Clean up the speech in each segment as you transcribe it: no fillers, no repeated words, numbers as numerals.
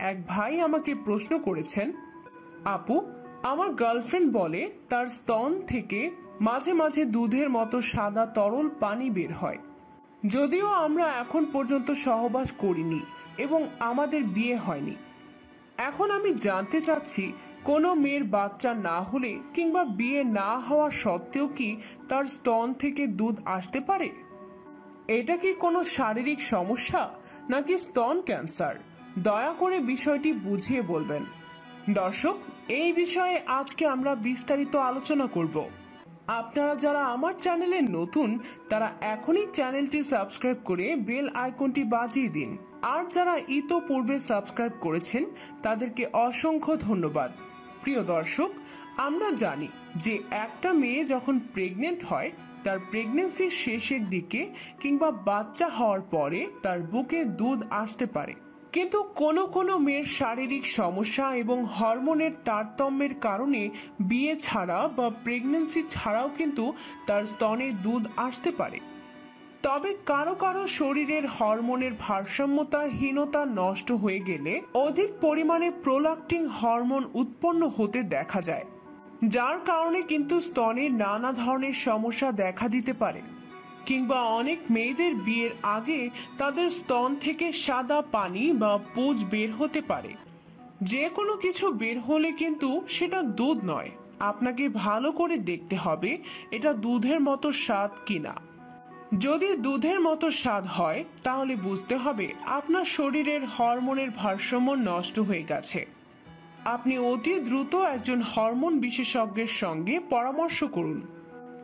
এক ভাই আমাকে প্রশ্ন করেছেন, আপু, আমার গার্লফ্রেন্ড বলে তার স্তন থেকে মাঝে মাঝে দুধের মতো সাদা তরল পানি বের হয়। যদিও আমরা এখন পর্যন্ত সহবাস করিনি এবং আমাদের বিয়ে হয়নি। এখন আমি জানতে চাচ্ছি, কোনো মেয়ের বাচ্চা না হলে কিংবা বিয়ে না হওয়া সত্ত্বেও কি তার স্তন থেকে দুধ আসতে পারে? এটা কি কোনো শারীরিক সমস্যা নাকি স্তন ক্যান্সার? দয়া করে বিষয়টি বুঝিয়ে বলবেন। দর্শক, এই বিষয়ে আজকে আমরা বিস্তারিত আলোচনা করব। আপনারা যারা আমার চ্যানেলে নতুন তারা এখনই চ্যানেলটি সাবস্ক্রাইব করে বেল আইকনটি বাজিয়ে দিন। আর যারা ইতোপূর্বে সাবস্ক্রাইব করেছেন তাদেরকে অসংখ্য ধন্যবাদ। প্রিয় দর্শক, আমরা জানি যে একটা মেয়ে যখন প্রেগনেন্ট হয় তার প্রেগন্যান্সির শেষের দিকে কিংবা বাচ্চা হওয়ার পরে তার বুকে দুধ আসতে পারে। কিন্তু কোনো মেয়ের শারীরিক সমস্যা এবং হরমোনের তারতম্যের কারণে বিয়ে ছাড়া বা প্রেগন্যান্সি ছাড়াও কিন্তু তার স্তনে দুধ আসতে পারে। তবে কারো কারো শরীরের হরমোনের ভারসাম্যহীনতা নষ্ট হয়ে গেলে অধিক পরিমাণে প্রোলাক্টিং হরমোন উৎপন্ন হতে দেখা যায়, যার কারণে কিন্তু স্তনে নানা ধরনের সমস্যা দেখা দিতে পারে। কিংবা অনেক মেয়েদের বিয়ের আগে তাদের স্তন থেকে সাদা পানি বা পুঁজ বের হতে পারে। যে কোনো কিছু বের হলে কিন্তু সেটা দুধ নয়। আপনাকে ভালো করে দেখতে হবে এটা দুধের মতো স্বাদ কিনা। যদি দুধের মতো স্বাদ হয় তাহলে বুঝতে হবে আপনার শরীরের হরমোনের ভারসাম্য নষ্ট হয়ে গেছে। আপনি অতি দ্রুত একজন হরমোন বিশেষজ্ঞের সঙ্গে পরামর্শ করুন।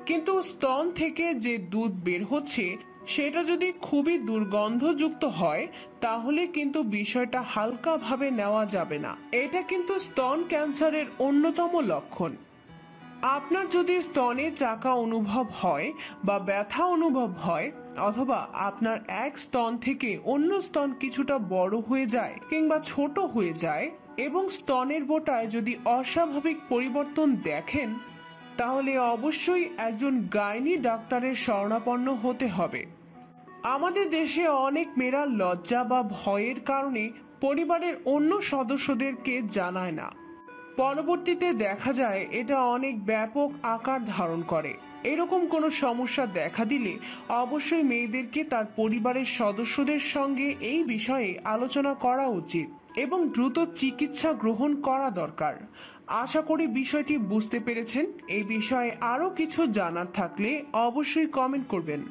কিন্তু স্তন থেকে যে দুধ বের হচ্ছে সেটা যদি খুবই দুর্গন্ধযুক্ত হয় তাহলে কিন্তু বিষয়টা হালকাভাবে নেওয়া যাবে না। এটা কিন্তু স্তন ক্যান্সারের অন্যতম লক্ষণ। আপনার যদি স্তনে চাকা অনুভব হয় বা ব্যথা অনুভব হয়, অথবা আপনার এক স্তন থেকে অন্য স্তন কিছুটা বড় হয়ে যায় কিংবা ছোট হয়ে যায় এবং স্তনের বোটায় যদি অস্বাভাবিক পরিবর্তন দেখেন, তাহলে অবশ্যই একজন গাইনি ডাক্তারের শরণাপন্ন হতে হবে। আমাদের দেশে অনেক মেয়েরা লজ্জা বা ভয়ের কারণে পরিবারের অন্য সদস্যদেরকে জানায় না। পরবর্তীতে দেখা যায় এটা অনেক ব্যাপক আকার ধারণ করে। এরকম কোনো সমস্যা দেখা দিলে অবশ্যই মেয়েদেরকে তার পরিবারের সদস্যদের সঙ্গে এই বিষয়ে আলোচনা করা উচিত এবং দ্রুত চিকিৎসা গ্রহণ করা দরকার। আশা করি বিষয়টি বুঝতে পেরেছেন। এই বিষয়ে আরো কিছু জানার থাকলে অবশ্যই কমেন্ট করবেন।